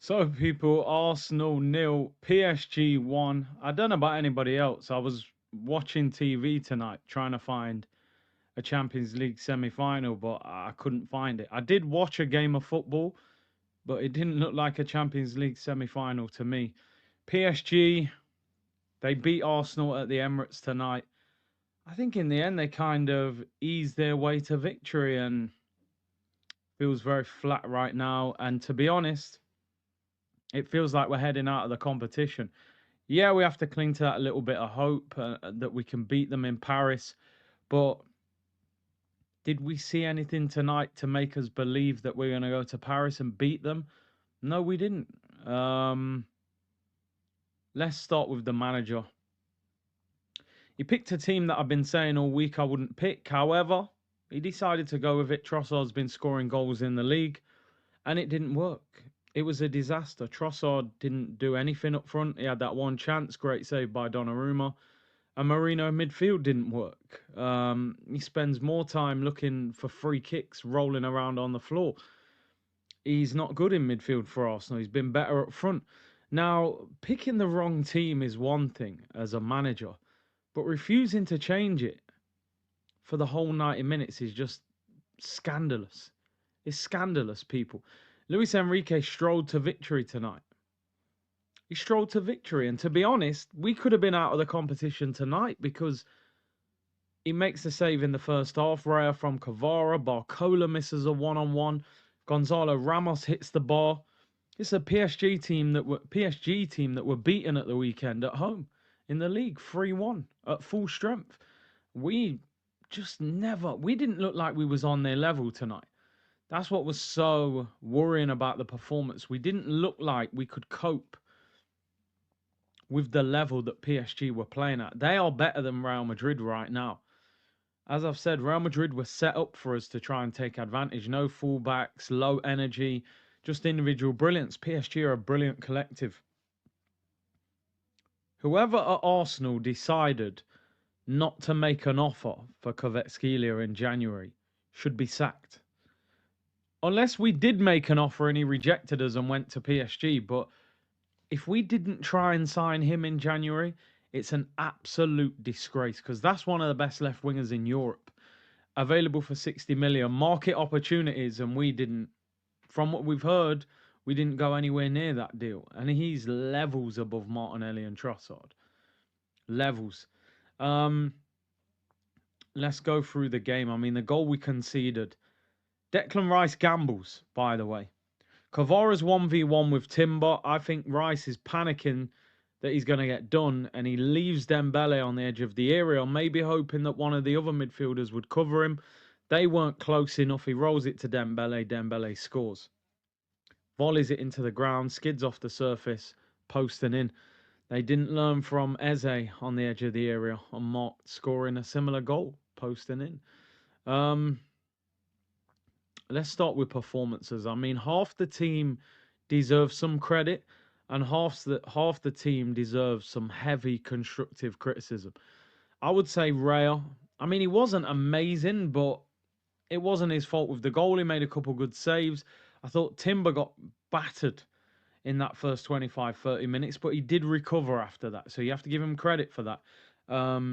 So, people, Arsenal nil, PSG 1. I don't know about anybody else. I was watching TV tonight trying to find a Champions League semi final, but I couldn't find it. I did watch a game of football, but it didn't look like a Champions League semi final to me. PSG, they beat Arsenal at the Emirates tonight. I think in the end, they kind of eased their way to victory and feels very flat right now. And to be honest, it feels like we're heading out of the competition. Yeah, we have to cling to that little bit of hope that we can beat them in Paris. But did we see anything tonight to make us believe that we're going to go to Paris and beat them? No, we didn't. Um, let's start with the manager. He picked a team that I've been saying all week I wouldn't pick. However, he decided to go with it. Trossard's been scoring goals in the league, and it didn't work. It was a disaster. Trossard didn't do anything up front. He had that one chance, great save by Donnarumma. And Marino in midfield didn't work. He spends more time looking for free kicks, rolling around on the floor. He's not good in midfield for Arsenal. He's been better up front. Now, picking the wrong team is one thing as a manager, but refusing to change it for the whole 90 minutes is just scandalous. It's scandalous, people. Luis Enrique strolled to victory tonight. He strolled to victory. And to be honest, we could have been out of the competition tonight because he makes the save in the first half. Raya from Kvara. Barcola misses a one-on-one. Gonzalo Ramos hits the bar. It's a PSG team that were beaten at the weekend at home in the league 3-1 at full strength. We we didn't look like we was on their level tonight. That's what was so worrying about the performance. We didn't look like we could cope with the level that PSG were playing at. They are better than Real Madrid right now. As I've said, Real Madrid were set up for us to try and take advantage. No fullbacks, low energy, just individual brilliance. PSG are a brilliant collective. Whoever at Arsenal decided not to make an offer for Kvaratskhelia in January should be sacked. Unless we did make an offer and he rejected us and went to PSG. But if we didn't try and sign him in January, it's an absolute disgrace because that's one of the best left wingers in Europe. Available for 60 million, market opportunities, and we didn't. From what we've heard, we didn't go anywhere near that deal. And he's levels above Martinelli and Trossard. Levels. Um, let's go through the game. I mean, the goal we conceded. Declan Rice gambles, by the way. Kvara's 1v1 with Timber. I think Rice is panicking that he's going to get done, and he leaves Dembele on the edge of the area, maybe hoping that one of the other midfielders would cover him. They weren't close enough. He rolls it to Dembele. Dembele scores. Volleys it into the ground, skids off the surface, posting in. They didn't learn from Eze on the edge of the area, unmarked, scoring a similar goal, posting in. Let's start with performances. I mean, half the team deserves some credit, and half the team deserves some heavy constructive criticism. I would say Raya. I mean, he wasn't amazing, but it wasn't his fault with the goal. He made a couple good saves. I thought Timber got battered in that first 25, 30 minutes, but he did recover after that. So you have to give him credit for that. I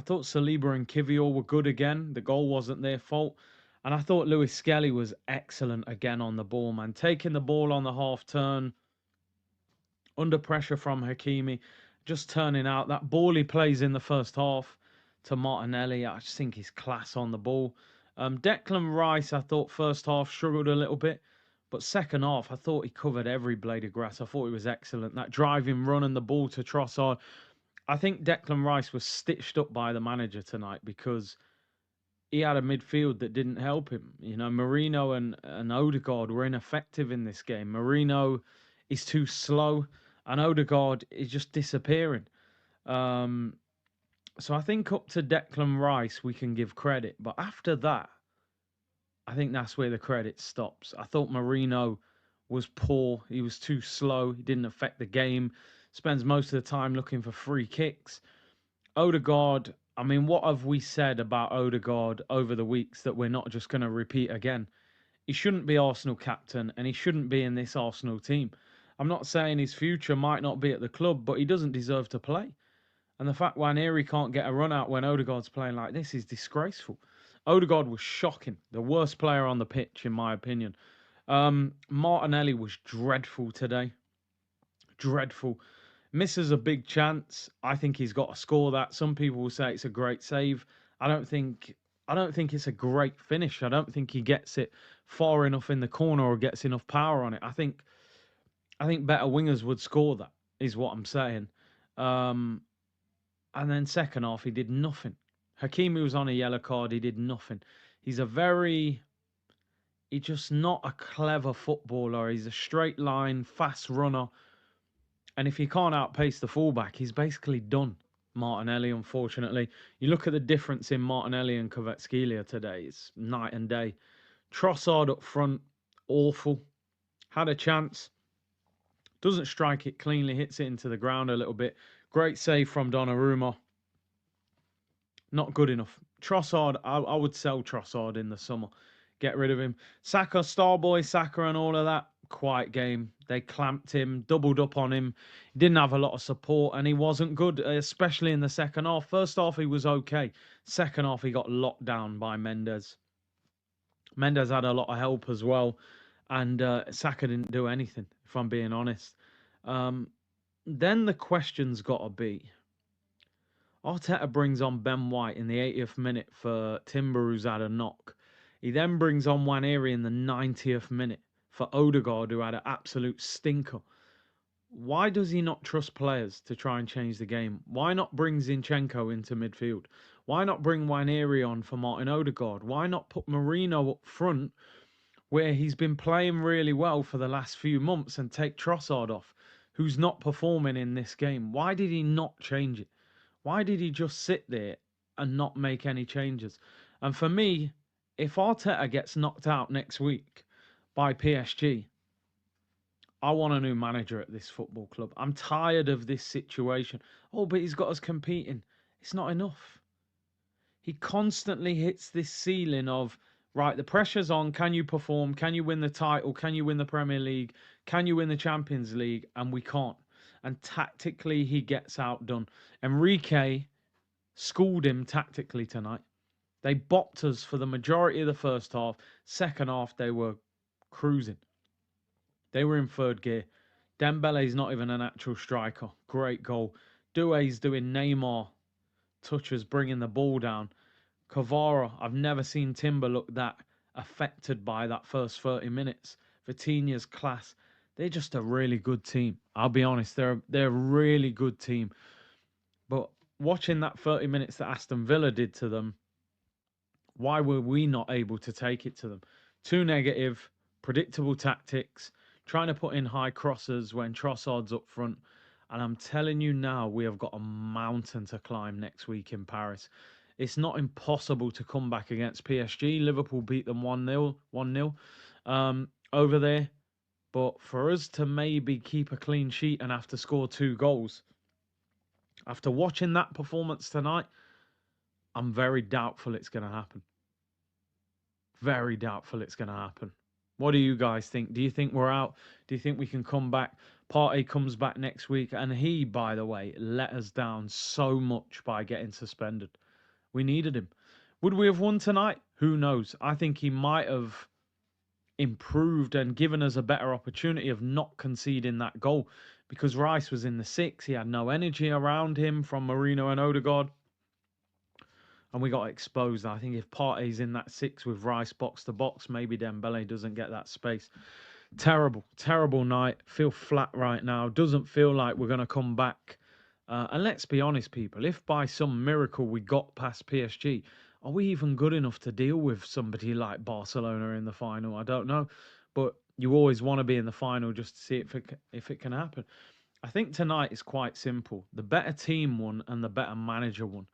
thought Saliba and Kivior were good again. The goal wasn't their fault. And I thought Lewis Skelly was excellent again on the ball, man. Taking the ball on the half turn, under pressure from Hakimi, just turning out. That ball he plays in the first half to Martinelli, I just think he's class on the ball. Declan Rice, I thought first half struggled a little bit. But second half, I thought he covered every blade of grass. I thought he was excellent. That driving run and the ball to Trossard. I think Declan Rice was stitched up by the manager tonight because he had a midfield that didn't help him. You know, Marino and Odegaard were ineffective in this game. Marino is too slow, and Odegaard is just disappearing. So I think up to Declan Rice we can give credit, but after that, I think that's where the credit stops. I thought Marino was poor. He was too slow. He didn't affect the game. Spends most of the time looking for free kicks. Odegaard, I mean, what have we said about Odegaard over the weeks that we're not just going to repeat again? he shouldn't be Arsenal captain and he shouldn't be in this Arsenal team. I'm not saying his future might not be at the club, but he doesn't deserve to play. And the fact Waneri can't get a run out when Odegaard's playing like this is disgraceful. Odegaard was shocking. The worst player on the pitch, in my opinion. Martinelli was dreadful today. Dreadful. Misses a big chance. I think he's got to score that. Some people will say it's a great save. I don't think it's a great finish. I don't think he gets it far enough in the corner or gets enough power on it. I think better wingers would score that, is what I'm saying. Um, and then second half, he did nothing. Hakimi was on a yellow card. He did nothing. He's just not a clever footballer. He's a straight line, fast runner. And if he can't outpace the fullback, he's basically done. Martinelli, unfortunately. You look at the difference in Martinelli and Kvaratskhelia today. It's night and day. Trossard up front, awful. Had a chance. Doesn't strike it cleanly. Hits it into the ground a little bit. Great save from Donnarumma. Not good enough. Trossard, I would sell Trossard in the summer. Get rid of him. Saka, Starboy, Saka and all of that. Quiet game. They clamped him, doubled up on him. He didn't have a lot of support and he wasn't good, especially in the second half. First half, he was okay. Second half, he got locked down by Mendes. Mendes had a lot of help as well. And Saka didn't do anything, if I'm being honest. Then the question's got to be, Arteta brings on Ben White in the 80th minute for Timber, who's had a knock. He then brings on Waneri in the 90th minute for Odegaard, who had an absolute stinker. Why does he not trust players to try and change the game? Why not bring Zinchenko into midfield? Why not bring Waneri on for Martin Odegaard? Why not put Marino up front where he's been playing really well for the last few months and take Trossard off, who's not performing in this game? Why did he not change it? Why did he just sit there and not make any changes? And for me, if Arteta gets knocked out next week by PSG, I want a new manager at this football club. I'm tired of this situation. Oh, but he's got us competing. It's not enough. He constantly hits this ceiling of, right, the pressure's on. Can you perform? Can you win the title? Can you win the Premier League? Can you win the Champions League? And we can't. And tactically, he gets outdone. Enrique schooled him tactically tonight. They bopped us for the majority of the first half. Second half, they were cruising. They were in third gear. Dembele's not even a natural striker. Great goal. Doué's doing Neymar touches, bringing the ball down. Kvara, I've never seen Timber look that affected by that first 30 minutes. Vitinha's class. They're just a really good team. I'll be honest, they're a really good team. But watching that 30 minutes that Aston Villa did to them, why were we not able to take it to them? Too negative, predictable tactics, trying to put in high crosses when Trossard's up front. And I'm telling you now, we have got a mountain to climb next week in Paris. It's not impossible to come back against PSG. Liverpool beat them 1-0 over there. But for us to maybe keep a clean sheet and have to score 2 goals, after watching that performance tonight, I'm very doubtful it's going to happen. Very doubtful it's going to happen. What do you guys think? Do you think we're out? Do you think we can come back? Partey comes back next week. And he, by the way, let us down so much by getting suspended. We needed him. Would we have won tonight? Who knows? I think he might have improved and given us a better opportunity of not conceding that goal, because Rice was in the 6. He had no energy around him from Marino and Odegaard. And we got exposed. I think if Partey's in that 6 with Rice box to box, maybe Dembele doesn't get that space. Terrible, terrible night. Feel flat right now. Doesn't feel like we're going to come back. And let's be honest, people. If by some miracle we got past PSG, are we even good enough to deal with somebody like Barcelona in the final? I don't know. But you always want to be in the final just to see if it can happen. I think tonight is quite simple. The better team won and the better manager won.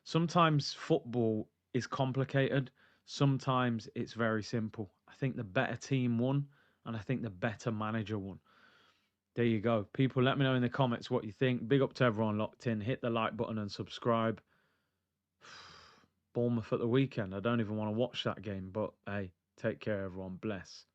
Sometimes football is complicated. Sometimes it's very simple. I think the better team won, and I think the better manager won. There you go. People, let me know in the comments what you think. Big up to everyone locked in. Hit the like button and subscribe. Bournemouth at the weekend. I don't even want to watch that game, but hey. Take care, everyone. Bless.